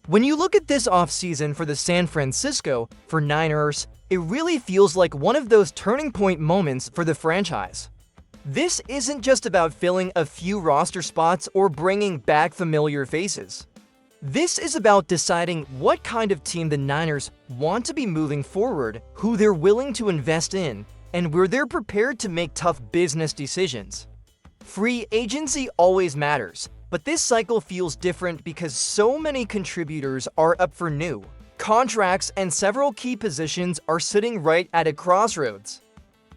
When you look at this offseason for the San Francisco 49ers, it really feels like one of those turning point moments for the franchise. This isn't just about filling a few roster spots or bringing back familiar faces. This is about deciding what kind of team the Niners want to be moving forward, who they're willing to invest in, and where they're prepared to make tough business decisions. Free agency always matters, but this cycle feels different because so many contributors are up for new contracts and several key positions are sitting right at a crossroads.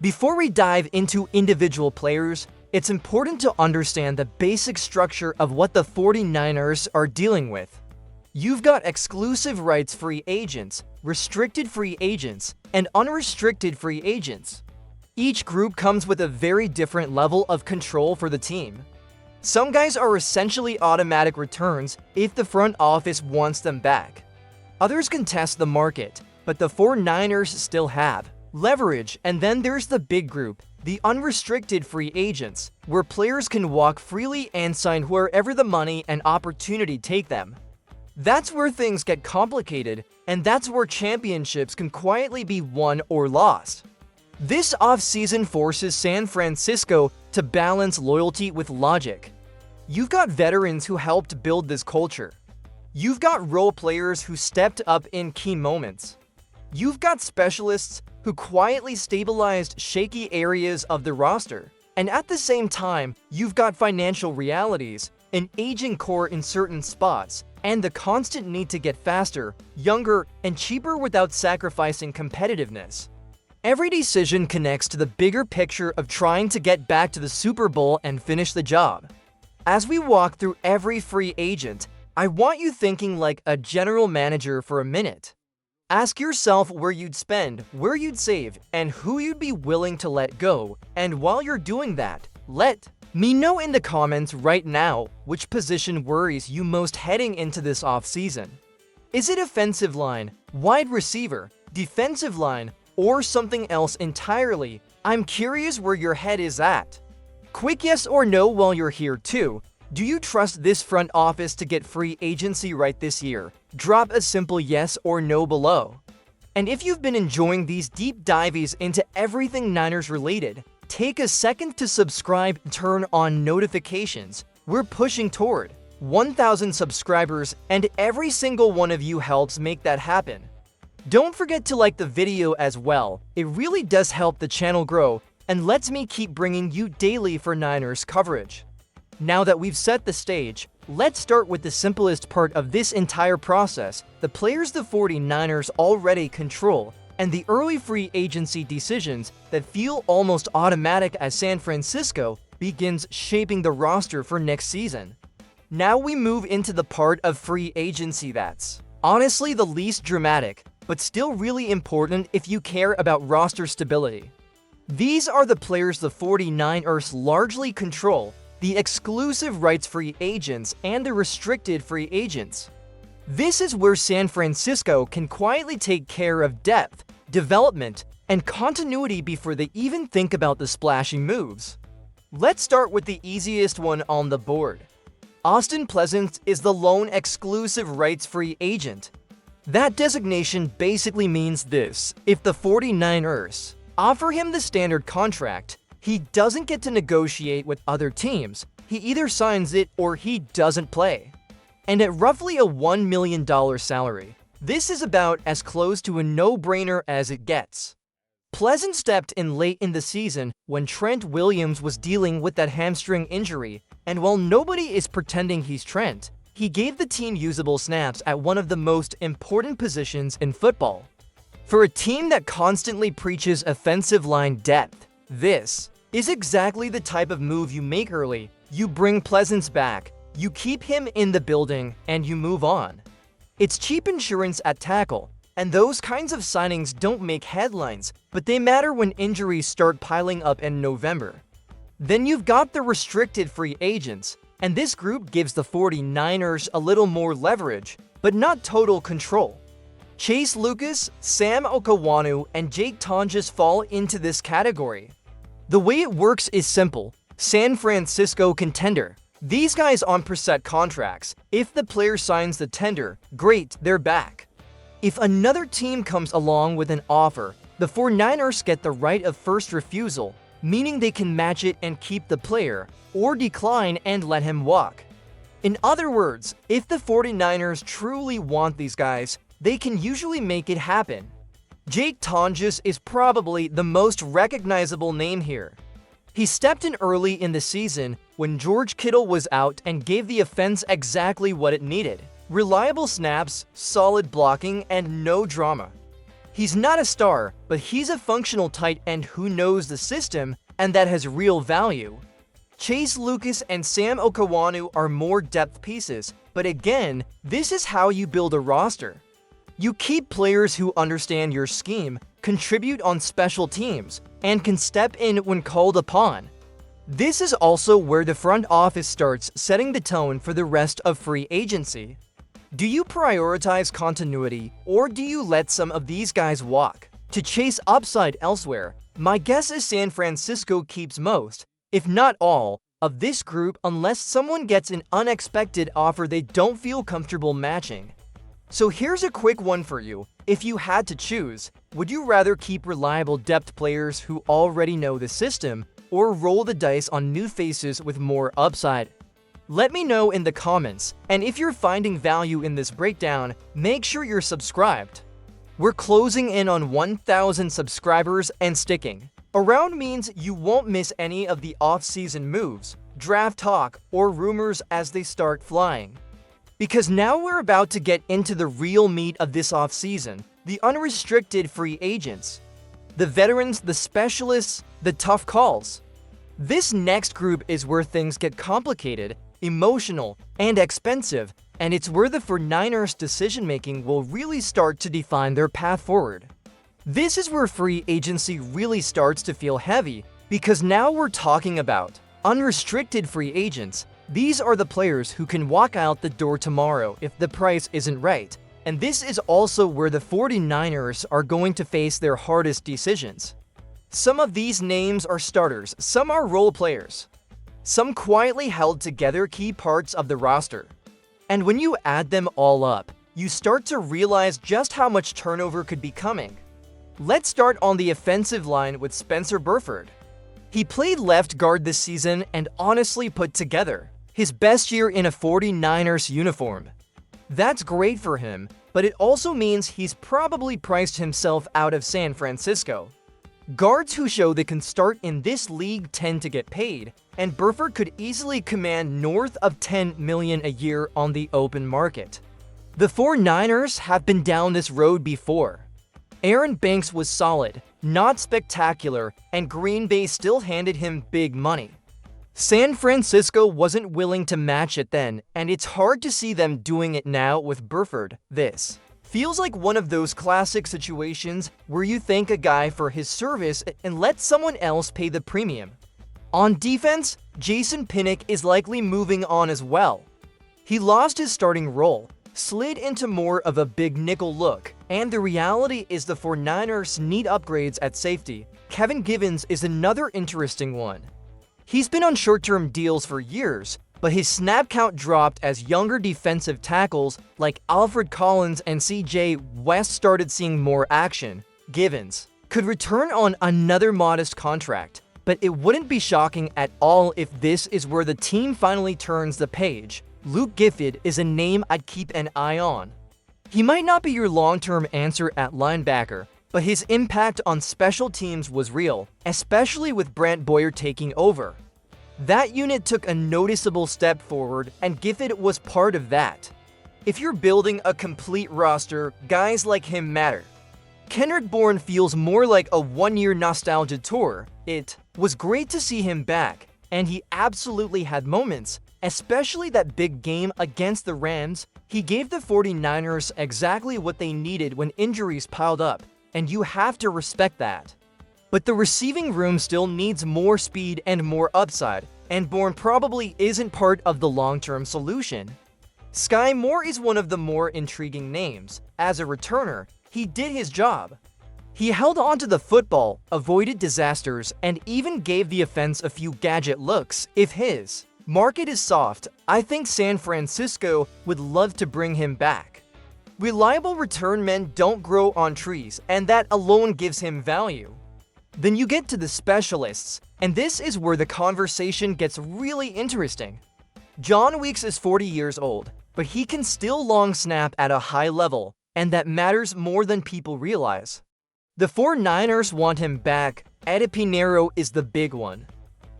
Before we dive into individual players, it's important to understand the basic structure of what the 49ers are dealing with. You've got exclusive rights free agents, restricted free agents, and unrestricted free agents. Each group comes with a very different level of control for the team. Some guys are essentially automatic returns if the front office wants them back. Others can test the market, but the 49ers still have leverage. And then there's the big group, the unrestricted free agents, where players can walk freely and sign wherever the money and opportunity take them. That's where things get complicated, and that's where championships can quietly be won or lost. This offseason forces San Francisco to balance loyalty with logic. You've got veterans who helped build this culture. You've got role players who stepped up in key moments. You've got specialists who quietly stabilized shaky areas of the roster. And at the same time, you've got financial realities, an aging core in certain spots, and the constant need to get faster, younger, and cheaper without sacrificing competitiveness. Every decision connects to the bigger picture of trying to get back to the Super Bowl and finish the job. As we walk through every free agent, I want you thinking like a general manager for a minute. Ask yourself where you'd spend, where you'd save, and who you'd be willing to let go. And while you're doing that, let me know in the comments right now which position worries you most heading into this offseason. Is it offensive line, wide receiver, defensive line, or something else entirely? I'm curious where your head is at. Quick yes or no while you're here too. Do you trust this front office to get free agency right this year? Drop a simple yes or no below. And if you've been enjoying these deep dives into everything Niners related, take a second to subscribe and turn on notifications. We're pushing toward 1,000 subscribers, and every single one of you helps make that happen. Don't forget to like the video as well. It really does help the channel grow and lets me keep bringing you daily for Niners coverage. Now that we've set the stage, let's start with the simplest part of this entire process, the players the 49ers already control, and the early free agency decisions that feel almost automatic as San Francisco begins shaping the roster for next season. Now we move into the part of free agency that's honestly the least dramatic, but still really important if you care about roster stability. These are the players the 49ers largely control, the exclusive rights free agents and the restricted free agents. This is where San Francisco can quietly take care of depth, development, and continuity before they even think about the splashy moves. Let's start with the easiest one on the board. Austin Pleasant is the lone exclusive rights free agent. That designation basically means this: if the 49ers offer him the standard contract, he doesn't get to negotiate with other teams. He either signs it or he doesn't play. And at roughly a $1 million salary, this is about as close to a no-brainer as it gets. Pleasant stepped in late in the season when Trent Williams was dealing with that hamstring injury, and while nobody is pretending he's Trent, he gave the team usable snaps at one of the most important positions in football. For a team that constantly preaches offensive line depth, this is exactly the type of move you make early. You bring Pleasant back, you keep him in the building, and you move on. It's cheap insurance at tackle, and those kinds of signings don't make headlines, but they matter when injuries start piling up in November. Then you've got the restricted free agents, and this group gives the 49ers a little more leverage, but not total control. Chase Lucas, Sam Okawanu, and Jake Tonjes fall into this category. The way it works is simple. San Francisco contender. These guys on preset contracts, if the player signs the tender, great, they're back. If another team comes along with an offer, the 49ers get the right of first refusal, meaning they can match it and keep the player, or decline and let him walk. In other words, if the 49ers truly want these guys, they can usually make it happen. Jake Tonjes is probably the most recognizable name here. He stepped in early in the season when George Kittle was out and gave the offense exactly what it needed. Reliable snaps, solid blocking, and no drama. He's not a star, but he's a functional tight end who knows the system, and that has real value. Chase Lucas and Sam Okawanu are more depth pieces, but again, this is how you build a roster. You keep players who understand your scheme, contribute on special teams, and can step in when called upon. This is also where the front office starts setting the tone for the rest of free agency. Do you prioritize continuity, or do you let some of these guys walk to chase upside elsewhere? My guess is San Francisco keeps most, if not all, of this group unless someone gets an unexpected offer they don't feel comfortable matching. So here's a quick one for you. If you had to choose, would you rather keep reliable depth players who already know the system, or roll the dice on new faces with more upside? Let me know in the comments, and if you're finding value in this breakdown, make sure you're subscribed. We're closing in on 1,000 subscribers and sticking. Around means you won't miss any of the off-season moves, draft talk, or rumors as they start flying. Because now we're about to get into the real meat of this off-season, the unrestricted free agents. The veterans, the specialists, the tough calls. This next group is where things get complicated, emotional, and expensive, and it's where the 49ers' decision-making will really start to define their path forward. This is where free agency really starts to feel heavy, because now we're talking about unrestricted free agents. These are the players who can walk out the door tomorrow if the price isn't right, and this is also where the 49ers are going to face their hardest decisions. Some of these names are starters, some are role players. Some quietly held together key parts of the roster. And when you add them all up, you start to realize just how much turnover could be coming. Let's start on the offensive line with Spencer Burford. He played left guard this season and honestly put together his best year in a 49ers uniform. That's great for him, but it also means he's probably priced himself out of San Francisco. Guards who show they can start in this league tend to get paid, and Burford could easily command north of $10 million a year on the open market. The 49ers have been down this road before. Aaron Banks was solid, not spectacular, and Green Bay still handed him big money. San Francisco wasn't willing to match it then, and it's hard to see them doing it now with Burford. This feels like one of those classic situations where you thank a guy for his service and let someone else pay the premium. On defense, Jason Pinnock is likely moving on as well. He lost his starting role, slid into more of a big nickel look, and the reality is the 49ers need upgrades at safety. Kevin Givens is another interesting one. He's been on short-term deals for years, but his snap count dropped as younger defensive tackles like Alfred Collins and C.J. West started seeing more action. Givens could return on another modest contract, but it wouldn't be shocking at all if this is where the team finally turns the page. Luke Gifford is a name I'd keep an eye on. He might not be your long-term answer at linebacker, but his impact on special teams was real, especially with Brant Boyer taking over. That unit took a noticeable step forward, and Gifford was part of that. If you're building a complete roster, guys like him matter. Kendrick Bourne feels more like a one-year nostalgia tour. It was great to see him back, and he absolutely had moments, especially that big game against the Rams. He gave the 49ers exactly what they needed when injuries piled up, and you have to respect that. But the receiving room still needs more speed and more upside, and Bourne probably isn't part of the long-term solution. Sky Moore is one of the more intriguing names. As a returner, he did his job. He held onto the football, avoided disasters, and even gave the offense a few gadget looks. If his Market is soft. I think San Francisco would love to bring him back. Reliable return men don't grow on trees, and that alone gives him value. Then you get to the specialists, and this is where the conversation gets really interesting. John Weeks is 40 years old, but he can still long snap at a high level, and that matters more than people realize. The 49ers want him back. Eddie Pinheiro is the big one.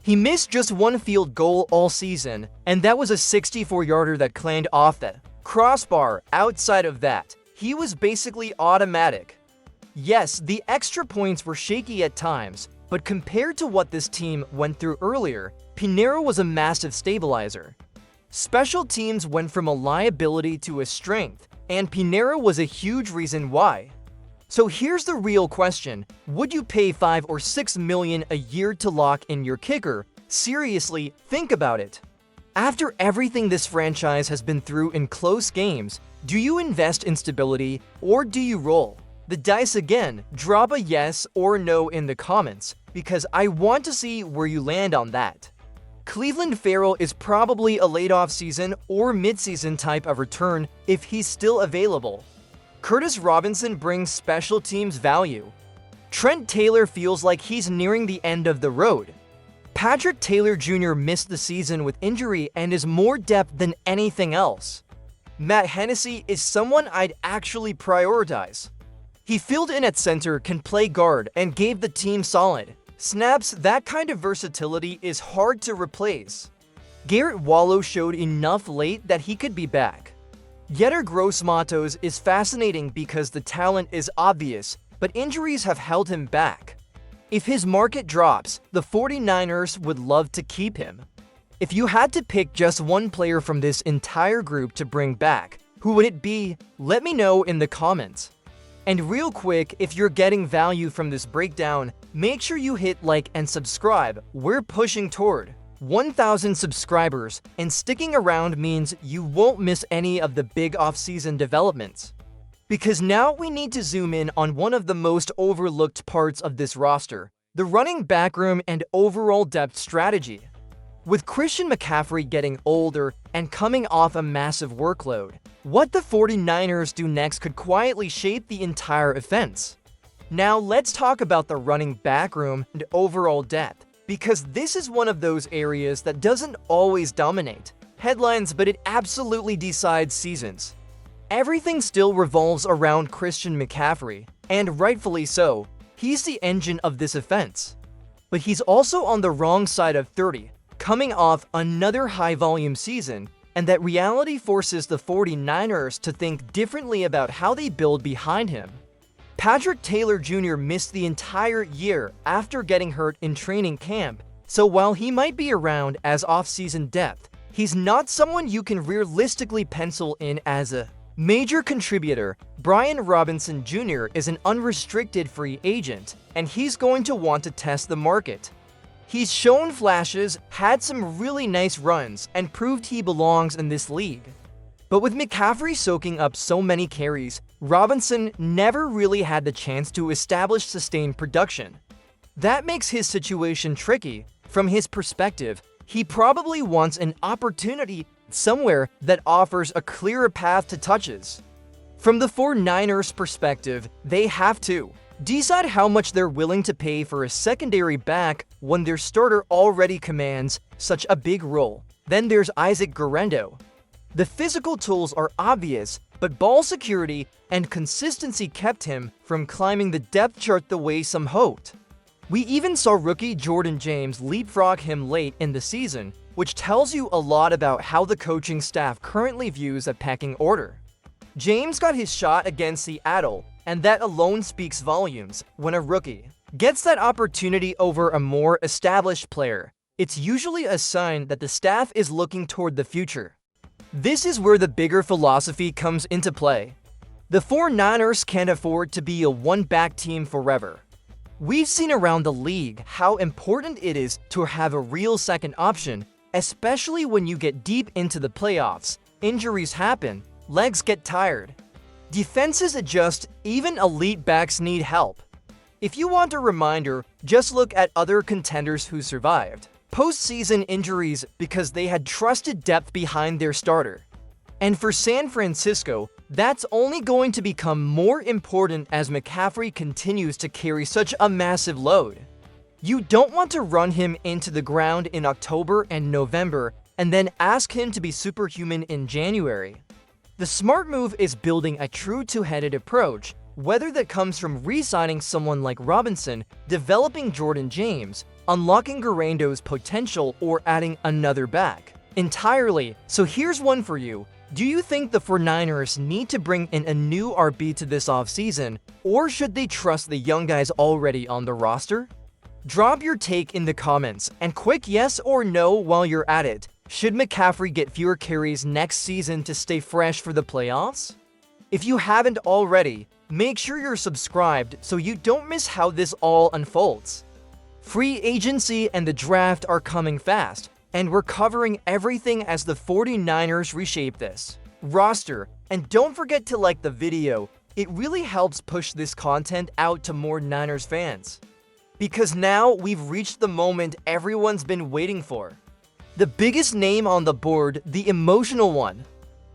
He missed just one field goal all season, and that was a 64-yarder that clanged off the crossbar. Outside of that, he was basically automatic. Yes, the extra points were shaky at times, but compared to what this team went through earlier, Pinheiro was a massive stabilizer. Special teams went from a liability to a strength, and Pinheiro was a huge reason why. So here's the real question. Would you pay $5 or $6 million a year to lock in your kicker? Seriously, think about it. After everything this franchise has been through in close games, do you invest in stability or do you roll the dice again? Drop a yes or no in the comments, because I want to see where you land on that. Cleveland Farrell is probably a late off-season or mid-season type of return if he's still available. Curtis Robinson brings special teams value. Trent Taylor feels like he's nearing the end of the road. Patrick Taylor Jr. missed the season with injury and is more depth than anything else. Matt Hennessy is someone I'd actually prioritize. He filled in at center, can play guard, and gave the team solid snaps. That kind of versatility is hard to replace. Garrett Wallow showed enough late that he could be back. Yetur Gross-Matos is fascinating because the talent is obvious, but injuries have held him back. If his market drops, the 49ers would love to keep him. If you had to pick just one player from this entire group to bring back, who would it be? Let me know in the comments. And real quick, if you're getting value from this breakdown, make sure you hit like and subscribe. We're pushing toward 1,000 subscribers, and sticking around means you won't miss any of the big off-season developments. Because now we need to zoom in on one of the most overlooked parts of this roster, the running back room and overall depth strategy. With Christian McCaffrey getting older and coming off a massive workload, what the 49ers do next could quietly shape the entire offense. Now let's talk about the running back room and overall depth, because this is one of those areas that doesn't always dominate headlines, but it absolutely decides seasons. Everything still revolves around Christian McCaffrey, and rightfully so. He's the engine of this offense. But he's also on the wrong side of 30, coming off another high-volume season, and that reality forces the 49ers to think differently about how they build behind him. Patrick Taylor Jr. missed the entire year after getting hurt in training camp, so while he might be around as off-season depth, he's not someone you can realistically pencil in as a major contributor. Brian Robinson Jr. is an unrestricted free agent, and he's going to want to test the market. He's shown flashes, had some really nice runs, and proved he belongs in this league. But with McCaffrey soaking up so many carries, Robinson never really had the chance to establish sustained production. That makes his situation tricky. From his perspective, he probably wants an opportunity somewhere that offers a clearer path to touches. From the 49ers' perspective, they have to decide how much they're willing to pay for a secondary back when their starter already commands such a big role. Then there's Isaac Guerendo. The physical tools are obvious, but ball security and consistency kept him from climbing the depth chart the way some hoped. We even saw rookie Jordan James leapfrog him late in the season, which tells you a lot about how the coaching staff currently views a pecking order. James got his shot against Seattle, and that alone speaks volumes. When a rookie gets that opportunity over a more established player, it's usually a sign that the staff is looking toward the future. This is where the bigger philosophy comes into play. The 49ers can't afford to be a one-back team forever. We've seen around the league how important it is to have a real second option, especially when you get deep into the playoffs. Injuries happen, legs get tired. Defenses adjust, even elite backs need help. If you want a reminder, just look at other contenders who survived. postseason injuries because they had trusted depth behind their starter. And for San Francisco, that's only going to become more important as McCaffrey continues to carry such a massive load. You don't want to run him into the ground in October and November and then ask him to be superhuman in January. The smart move is building a true two-headed approach, whether that comes from re-signing someone like Robinson, developing Jordan James, unlocking Garando's potential, or adding another back. Entirely. So here's one for you. Do you think the 49ers need to bring in a new RB to this offseason, or should they trust the young guys already on the roster? Drop your take in the comments, and quick yes or no while you're at it. Should McCaffrey get fewer carries next season to stay fresh for the playoffs? If you haven't already, make sure you're subscribed so you don't miss how this all unfolds. Free agency and the draft are coming fast, and we're covering everything as the 49ers reshape this roster. And don't forget to like the video, it really helps push this content out to more Niners fans. Because now we've reached the moment everyone's been waiting for. The biggest name on the board, the emotional one.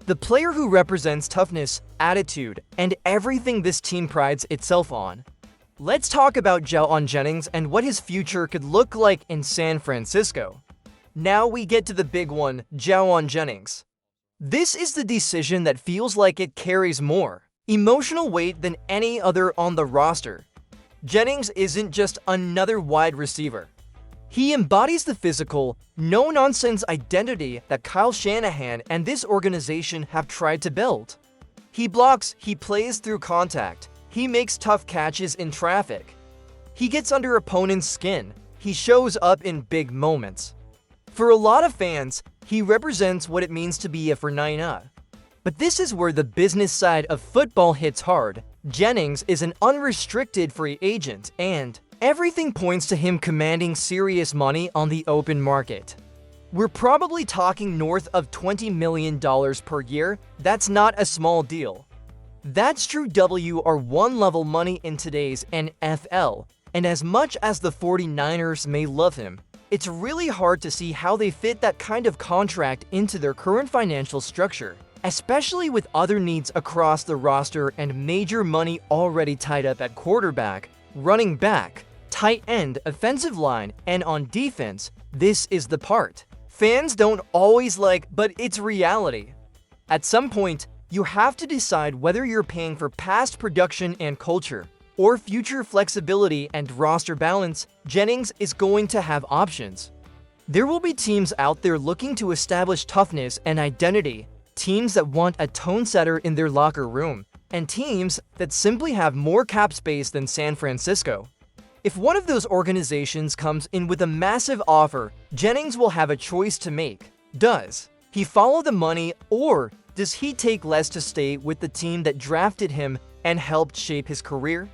The player who represents toughness, attitude, and everything this team prides itself on. Let's talk about Jauan Jennings and what his future could look like in San Francisco. Now we get to the big one, Jauan Jennings. This is the decision that feels like it carries more emotional weight than any other on the roster. Jennings isn't just another wide receiver. He embodies the physical, no-nonsense identity that Kyle Shanahan and this organization have tried to build. He blocks, he plays through contact, he makes tough catches in traffic. He gets under opponents' skin, he shows up in big moments. For a lot of fans, he represents what it means to be a 49er. But this is where the business side of football hits hard. Jennings is an unrestricted free agent, and everything points to him commanding serious money on the open market. We're probably talking north of $20 million per year. That's not a small deal. That's true WR1 level money in today's NFL, and as much as the 49ers may love him, it's really hard to see how they fit that kind of contract into their current financial structure, especially with other needs across the roster and major money already tied up at quarterback, running back, tight end, offensive line, and on defense. This is the part fans don't always like, but it's reality. At some point, you have to decide whether you're paying for past production and culture, or future flexibility and roster balance. Jennings is going to have options. There will be teams out there looking to establish toughness and identity, teams that want a tone setter in their locker room, and teams that simply have more cap space than San Francisco. If one of those organizations comes in with a massive offer, Jennings will have a choice to make. Does he follow the money, or does he take less to stay with the team that drafted him and helped shape his career?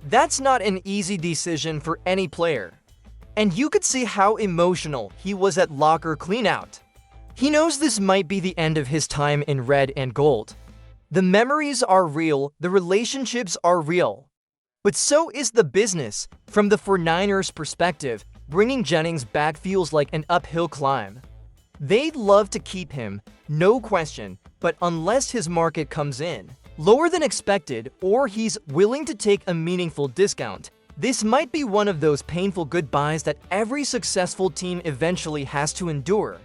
That's not an easy decision for any player. And you could see how emotional he was at locker cleanout. He knows this might be the end of his time in red and gold. The memories are real, the relationships are real. But so is the business. From the 49ers' perspective, bringing Jennings back feels like an uphill climb. They'd love to keep him, no question, but unless his market comes in lower than expected, or he's willing to take a meaningful discount, this might be one of those painful goodbyes that every successful team eventually has to endure.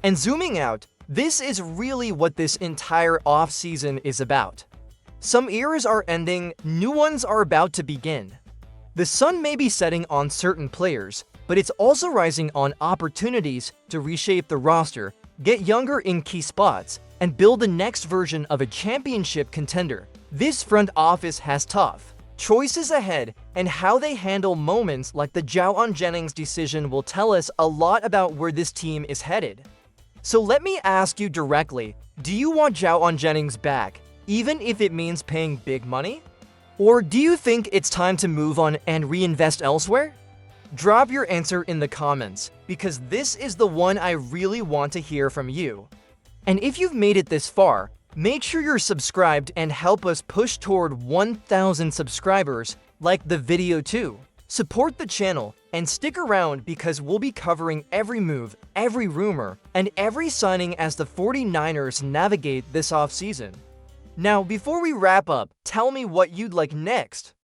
And zooming out, this is really what this entire offseason is about. Some eras are ending, new ones are about to begin. The sun may be setting on certain players, but it's also rising on opportunities to reshape the roster, get younger in key spots, and build the next version of a championship contender. This front office has tough choices ahead, and how they handle moments like the Jauan Jennings decision will tell us a lot about where this team is headed. So let me ask you directly, do you want Jauan Jennings back, even if it means paying big money? Or do you think it's time to move on and reinvest elsewhere? Drop your answer in the comments, because this is the one I really want to hear from you. And if you've made it this far, make sure you're subscribed and help us push toward 1,000 subscribers. Like the video too. Support the channel and stick around because we'll be covering every move, every rumor, and every signing as the 49ers navigate this offseason. Now, before we wrap up, tell me what you'd like next.